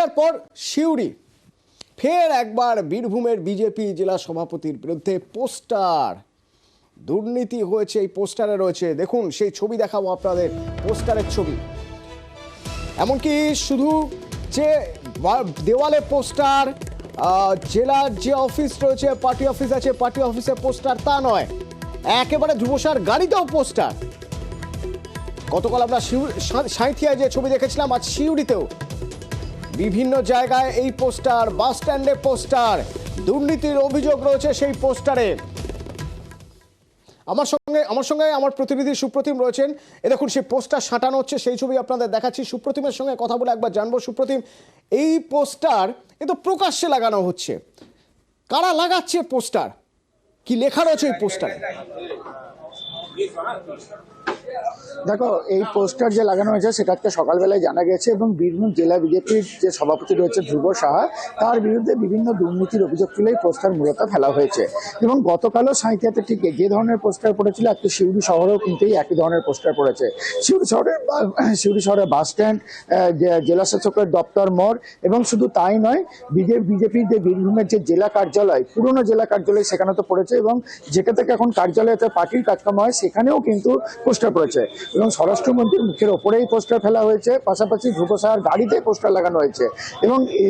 পুরুলিয়ার পর সিউড়ি, ফের একবার বীরভূমের বিজেপি জেলা সভাপতির বিরুদ্ধে পোস্টার। দুর্নীতি হয়েছে এই পোস্টারে রয়েছে, দেখুন সেই ছবি দেখাবো আপনাদের, পোস্টারের ছবি। এমনকি শুধু যে দেওয়ালে পোস্টার, জেলার যে অফিস রয়েছে, পার্টি অফিস আছে, পার্টি অফিসে পোস্টার তা নয়, একেবারে ধ্রুবসার গাড়িতেও পোস্টার। গতকাল আমরা সাঁইথিয়ায় যে ছবি দেখেছিলাম, আজ সিউড়িতেও বিভিন্ন জায়গায় এই পোস্টার, বাস স্ট্যান্ডে পোস্টার, দুর্নীতির অভিযোগ রয়েছে সেই পোস্টারে। আমার সঙ্গে আমার প্রতিনিধি সুপ্রতিম রয়েছেন। এ দেখুন সেই পোস্টার সাঁটানো হচ্ছে, সেই ছবি আপনাদের দেখাচ্ছি। সুপ্রতিমের সঙ্গে কথা বলে একবার জানবো। সুপ্রতিম, এই পোস্টার এ তো প্রকাশ্যে লাগানো হচ্ছে, কারা লাগাচ্ছে পোস্টার, কি লেখা রয়েছে এই পোস্টারে? দেখো, এই পোস্টার যে লাগানো হয়েছে সেটা আজকে সকালবেলায় জানা গেছে এবং বীরভূম জেলা বিজেপির যে সভাপতি রয়েছে ধ্রুব সাহা, তার বিরুদ্ধে বিভিন্ন দুর্নীতির অভিযোগ তুলে এই পোস্টার মূলত ফেলা হয়েছে। এবং গতকালও সাঁইথিয়াতে ঠিক যে ধরনের পোস্টার পড়েছিল, আজকে সিউড়ি শহরেও কিন্তু একই ধরনের পোস্টার পড়েছে। সিউড়ি শহরের বাস স্ট্যান্ড, জেলা শাসকের দপ্তর, মোড়, এবং শুধু তাই নয়, বিজেপির যে বীরভূমের যে জেলা কার্যালয়, পুরনো জেলা কার্যালয়, সেখানে তো পড়েছে, এবং যেটা থেকে এখন কার্যালয়তে পার্টির কাজকর্ম হয় সেখানেও কিন্তু পোস্টার পড়েছে। এবং স্বরাষ্ট্রমন্ত্রীর মুখের ওপরেই পোস্টার ফেলা হয়েছে, পাশাপাশি ধ্রুব সাহার গাড়িতে পোস্টার লাগানো হয়েছে।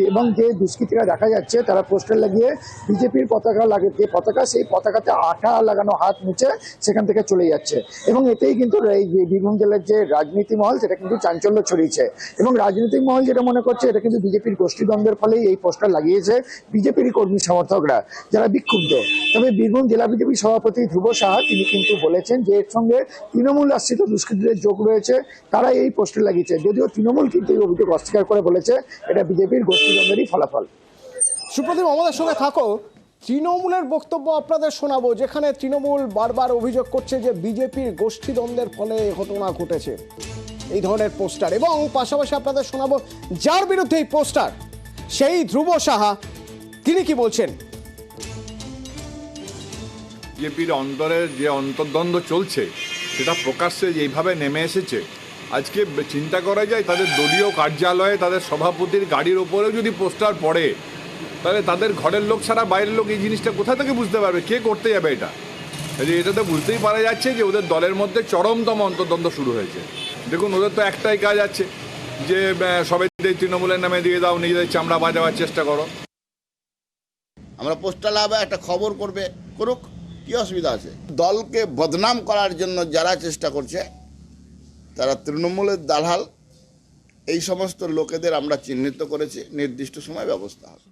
এবং যে দুষ্কৃতীরা দেখা যাচ্ছে তারা পোস্টার লাগিয়ে বিজেপির পতাকা যে পতাকা, সেই পতাকাতে আঠা লাগানো হাত মুছে সেখান থেকে চলে যাচ্ছে। এবং এতেই কিন্তু এই বীরভূম জেলার যে রাজনীতি মহল, সেটা কিন্তু চাঞ্চল্য ছড়িয়েছে। এবং রাজনৈতিক মহল যেটা মনে করছে এটা কিন্তু বিজেপির গোষ্ঠীদ্বন্দ্বের ফলেই এই পোস্টার লাগিয়েছে বিজেপির কর্মী সমর্থকরা, যারা বিক্ষুব্ধ। তবে বীরভূম জেলা বিজেপি সভাপতি ধ্রুব সাহা তিনি কিন্তু বলেছেন যে এর সঙ্গে তৃণমূল আশ্রিত দুষ্কৃতীদের যোগ রয়েছে, তারা এই পোস্টার লাগিয়েছে। যদিও তৃণমূল কিন্তু এই অভিযোগ অস্বীকার করে বলেছে এটা বিজেপির গোষ্ঠীদ্বন্দ্বেরই ফলাফল। সুপ্রদীপ, আমাদের সঙ্গে থাকো, তৃণমূলের বক্তব্য আপনাদের শোনাবো, যেখানে তৃণমূল বারবার অভিযোগ করছে যে বিজেপির গোষ্ঠীদ্বন্দ্বের ফলে ঘটনা ঘটেছে এই ধরনের পোস্টার। এবং পাশাপাশি আপনাদের শোনাবো যার বিরুদ্ধে এই পোস্টার, সেই ধ্রুব সাহা, তিনি কি বলছেন। বিজেপির অন্তরের যে অন্তর্দ্বন্দ্ব চলছে সেটা প্রকাশ্যে যেইভাবে নেমে এসেছে, আজকে চিন্তা করা যায় তাদের দলীয় কার্যালয়ে তাদের সভাপতির গাড়ির ওপরেও যদি পোস্টার পড়ে, তাহলে তাদের ঘরের লোক ছাড়া বাইরের লোক এই জিনিসটা কোথা থেকে বুঝতে পারবে, কে করতে যাবে এটা? এটা তো বুঝতেই পারা যাচ্ছে যে ওদের দলের মধ্যে চরমতম অন্তর্দ্বন্দ্ব শুরু হয়েছে। দেখুন, ওদের তো একটাই কাজ আছে যে সবাই তৃণমূলের নামে দিয়ে দাও, নিজেদের চামড়া বাজাবার চেষ্টা করো। আমরা পোস্টার লাগাবে, একটা খবর করুক, কি অসুবিধা আছে? দলকে বদনাম করার জন্য যারা চেষ্টা করছে তারা তৃণমূলের দালাল। এই সমস্ত লোকেদের আমরা চিহ্নিত করেছি, নির্দিষ্ট সময় ব্যবস্থা হবে।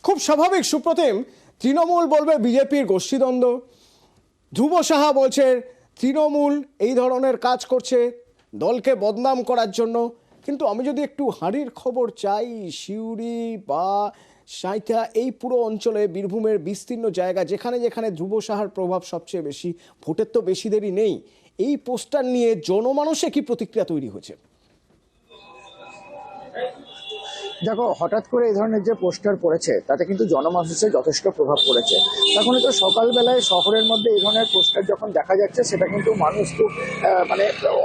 খুব স্বাভাবিক সুপ্রতিম, তৃণমূল বলবে বিজেপির গোষ্ঠীদ্বন্দ্ব, ধ্রুব সাহা বলছে তৃণমূল এই ধরনের কাজ করছে দলকে বদনাম করার জন্য। কিন্তু আমি যদি একটু হাঁড়ির খবর চাই, সিউড়ি বা সাঁইথিয়া, এই পুরো অঞ্চলে বীরভূমের বিস্তীর্ণ জায়গা, যেখানে যেখানে ধ্রুব সাহার প্রভাব সবচেয়ে বেশি, ভোটের তো বেশি দেরি নেই, এই পোস্টার নিয়ে জনমানসে কি প্রতিক্রিয়া তৈরি হয়েছে? দেখো, হঠাৎ করে এই ধরনের যে পোস্টার পড়েছে তাতে কিন্তু জনমানুষের যথেষ্ট প্রভাব পড়েছে। এখন তো সকালবেলায় শহরের মধ্যে এই ধরনের পোস্টার যখন দেখা যাচ্ছে, সেটা কিন্তু মানুষ খুব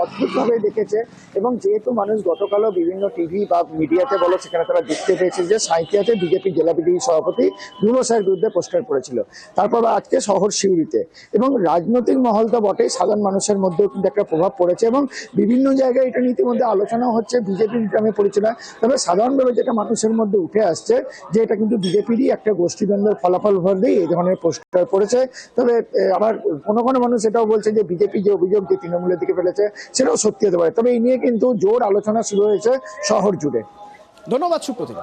অদ্ভুতভাবে দেখেছে। এবং যেহেতু মানুষ গতকালও বিভিন্ন টিভি বা মিডিয়াতে বলো, সেখানে তারা দেখতে পেয়েছে যে সাঁইথিয়াতে বিজেপি জেলা বিজেপি সভাপতি ধ্রুব সাহের বিরুদ্ধে পোস্টার পড়েছিল, তারপর আজকে শহর সিউড়িতে। এবং রাজনৈতিক মহল তো বটেই, সাধারণ মানুষের মধ্যেও কিন্তু একটা প্রভাব পড়েছে এবং বিভিন্ন জায়গায় এটা ইতিমধ্যে আলোচনাও হচ্ছে, বিজেপির নামে পরিচয়। তবে সাধারণভাবে যেটা মানুষের মধ্যে উঠে আসছে যে এটা কিন্তু বিজেপিরই একটা গোষ্ঠীদ্বন্দ্বের ফলাফল ভরলেই এই ধরনের পোস্টার পড়েছে। তবে আবার কোনো কোনো মানুষ এটাও বলছে যে বিজেপি যে অভিযোগ যে তৃণমূলের দিকে ফেলেছে সেটাও সত্যি হতে পারে। তবে এই নিয়ে কিন্তু জোর আলোচনা শুরু হয়েছে শহর জুড়ে। ধন্যবাদ সুপ্রতিম।